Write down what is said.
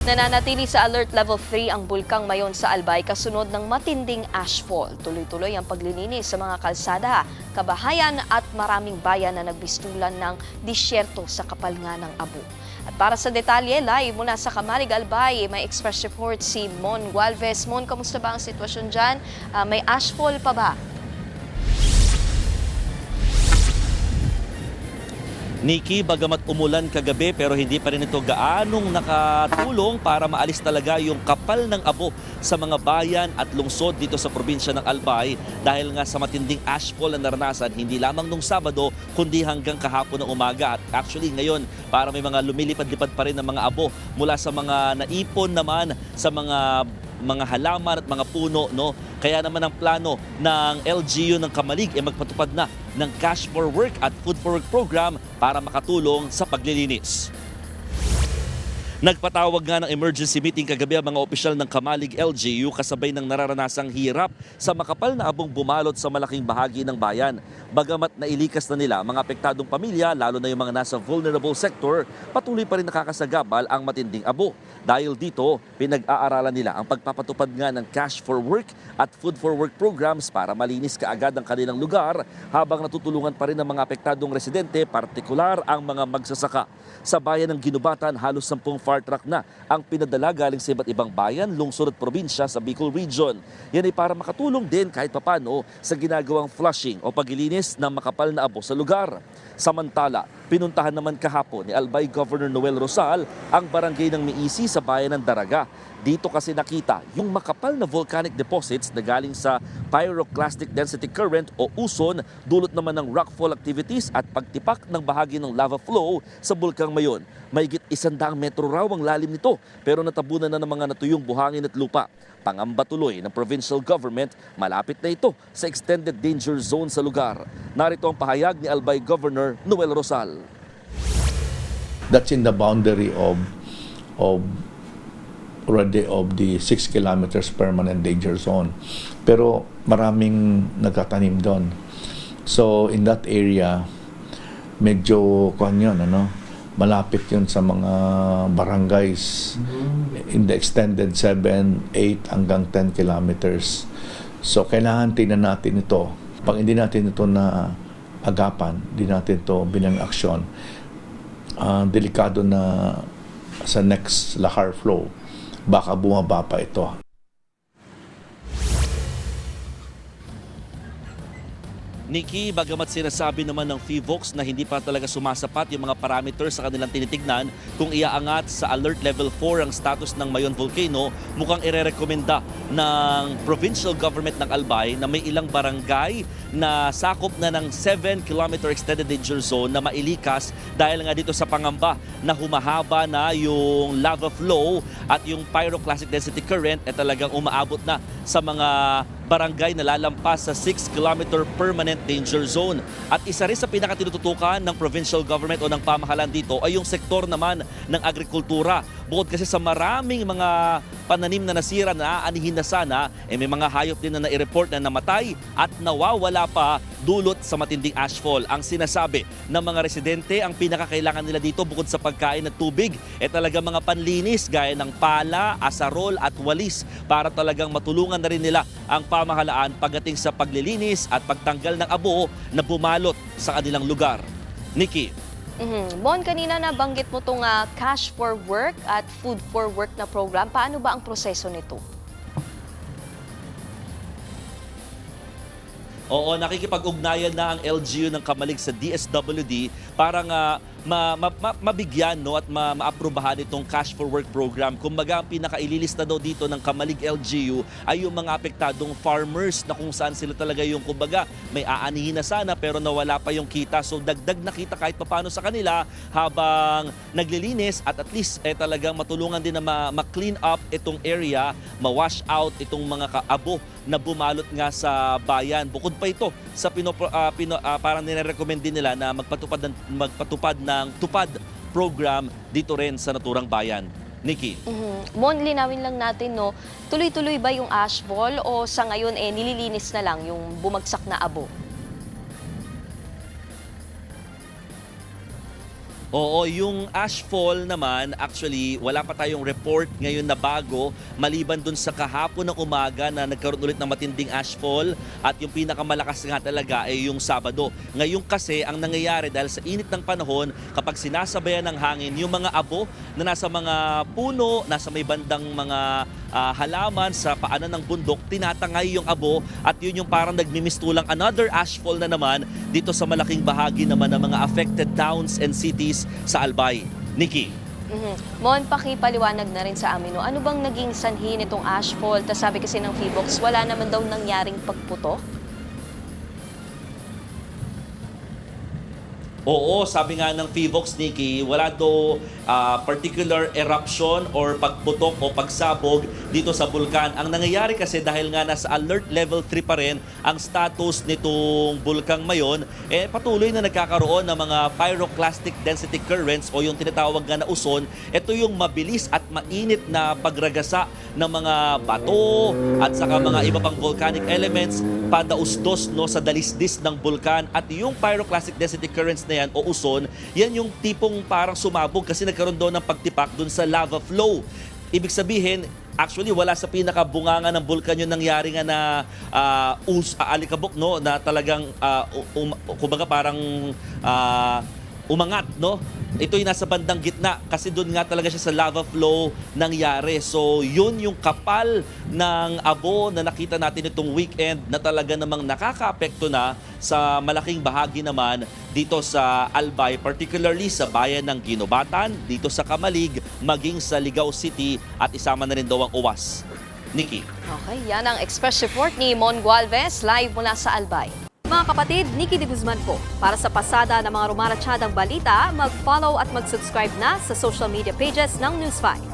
Nananatili sa Alert Level 3 ang bulkang Mayon sa Albay kasunod ng matinding ashfall. Tuloy-tuloy ang paglilinis sa mga kalsada, kabahayan at maraming bayan na nagbistulan ng disyerto sa kapal nga ng Abo. At para sa detalye, live mula sa Kamalig Albay, may express report si Mon Gualvez. Mon, kamusta ba ang sitwasyon dyan? May ashfall pa ba? Nikki, bagamat umulan kagabi pero hindi pa rin ito gaanong nakatulong para maalis talaga yung kapal ng Abo sa mga bayan at lungsod dito sa probinsya ng Albay dahil nga sa matinding ashfall na naranasan hindi lamang nung Sabado kundi hanggang kahapon ng umaga. At actually ngayon para may mga lumilipad-lipad pa rin ng mga abo mula sa mga naipon naman sa mga halaman at mga puno, no? Kaya naman ang plano ng LGU ng Kamalig ay magpatupad na ng Cash for Work at Food for Work program para makatulong sa paglilinis. Nagpatawag nga ng emergency meeting kagabi ang mga opisyal ng Kamalig LGU kasabay ng nararanasang hirap sa makapal na abong bumalot sa malaking bahagi ng bayan. Bagamat nailikas na nila mga apektadong pamilya, lalo na yung mga nasa vulnerable sector, patuloy pa rin nakakasagabal ang matinding abo. Dahil dito, pinag-aaralan nila ang pagpapatupad nga ng Cash for Work at Food for Work programs para malinis kaagad ang kanilang lugar habang natutulungan pa rin ng mga apektadong residente, partikular ang mga magsasaka. Sa bayan ng Ginubatan, halos 10 fire truck na ang pinadala galing sa iba't ibang bayan, lungsod at probinsya sa Bicol Region. Yan ay para makatulong din kahit papano sa ginagawang flushing o paglilinis ng makapal na abo sa lugar. Samantala, pinuntahan naman kahapon ni Albay Governor Noel Rosal ang barangay ng Miisi sa bayan ng Daraga. Dito kasi nakita yung makapal na volcanic deposits na galing sa pyroclastic density current o uson, dulot naman ng rockfall activities at pagtipak ng bahagi ng lava flow sa bulkang Mayon. Mahigit 100 metro raw ang lalim nito pero natabunan na ng mga natuyong buhangin at lupa. Pangamba tuloy ng provincial government, malapit na ito sa extended danger zone sa lugar. Narito ang pahayag ni Albay Governor Noel Rosal. That's in the boundary of the 6 kilometers permanent danger zone. Pero maraming nagtatanim doon. So in that area, medyo malapit yun sa mga barangays in the extended 7, 8 hanggang 10 kilometers. So kailangan tingnan natin ito. Pag hindi natin ito na agapan, hindi natin ito bilang aksyon, delikado na sa next lahar flow, baka bumaba pa ito. Nikki, bagamat sinasabi naman ng PHIVOLCS na hindi pa talaga sumasapat yung mga parameters sa kanilang tinitignan kung iaangat sa Alert Level 4 ang status ng Mayon Volcano, mukhang irerekomenda ng provincial government ng Albay na may ilang barangay na sakop na ng 7-kilometer extended danger zone na mailikas dahil nga dito sa pangamba na humahaba na yung lava flow at yung pyroclastic density current ay talagang umaabot na sa mga barangay na lalampas sa 6-kilometer permanent danger zone. At isa rin sa pinakatinututukan ng provincial government o ng pamahalaan dito ay yung sektor naman ng agrikultura. Bukod kasi sa maraming mga pananim na nasira na aanihin na sana, may mga hayop din na nai-report na namatay at nawawala pa dulot sa matinding ashfall. Ang sinasabi ng mga residente, ang pinakakailangan nila dito bukod sa pagkain at tubig, talaga mga panlinis gaya ng pala, asarol at walis para talagang matulungan na rin nila ang pamahalaan pagdating sa paglilinis at pagtanggal ng abo na bumalot sa kanilang lugar. Nikki. Bon, kanina nabanggit mo itong Cash for Work at Food for Work na program. Paano ba ang proseso nito? Oo, nakikipag-ugnayan na ang LGU ng Kamalig sa DSWD para nga mabigyan at maaprubahan itong Cash for Work program. Kumbaga, ang pinakaililista daw dito ng Kamalig LGU ay yung mga apektadong farmers na kung saan sila talaga yung kumbaga may aanihin na sana pero nawala pa yung kita. So dagdag na kita kahit papano sa kanila habang naglilinis at least talagang matulungan din na ma-clean up itong area, ma-wash out itong mga abo na bumalot nga sa bayan. Bukod pa ito sa parang nirecommend din nila na magpatupad ng tupad program dito rin sa naturang bayan. Nikki. Mon, linawin lang natin, no? Tuloy-tuloy ba yung ashfall o sa ngayon nililinis na lang yung bumagsak na abo? Oo, yung ashfall naman, actually, wala pa tayong report ngayon na bago, maliban dun sa kahapon ng umaga na nagkaroon ulit ng matinding ashfall at yung pinakamalakas nga talaga ay yung Sabado. Ngayon kasi, ang nangyayari dahil sa init ng panahon, kapag sinasabayan ng hangin, yung mga abo na nasa mga puno, nasa may bandang mga halaman sa paanan ng bundok, tinatangay yung abo at yun yung parang nagmimistulang another ashfall na naman dito sa malaking bahagi naman ng mga affected towns and cities sa Albay. Nikki. Mon, pakipaliwanag na rin sa amin, no? Ano bang naging sanhi nitong ashfall? Tas sabi kasi ng PHIVOLCS, wala naman daw nangyaring pagputok. Oo, sabi nga ng PHIVOLCS, Nikki, wala daw particular eruption or pagputok o pagsabog dito sa bulkan. Ang nangyayari kasi dahil nga nasa alert level 3 pa rin ang status nitong bulkang Mayon, patuloy na nagkakaroon ng mga pyroclastic density currents o yung tinatawag nga na uson. Ito yung mabilis at mainit na pagragasa ng mga bato at saka mga iba pang volcanic elements padausdos no, sa dalisdis ng bulkan. At yung pyroclastic density currents na yan o uson, yan yung tipong parang sumabog kasi nagkaroon doon ng pagtipak doon sa lava flow. Ibig sabihin, actually wala sa pinakabunganga ng bulkan yung nangyari nga na alikabok, no, na talagang kumbaga parang umangat, no? Ito'y nasa bandang gitna kasi doon nga talaga siya sa lava flow nangyari. So yun yung kapal ng abo na nakita natin itong weekend na talaga namang nakakaapekto na sa malaking bahagi naman dito sa Albay, particularly sa bayan ng Ginobatan, dito sa Kamalig, maging sa Ligao City at isama na rin daw ang Uwas. Nikki. Okay, yan ang Express Report ni Mon Gualvez, live mula sa Albay. Mga kapatid, Nikki de Guzman po. Para sa pasada ng mga rumaratsyadang balita, mag-follow at mag-subscribe na sa social media pages ng News 5.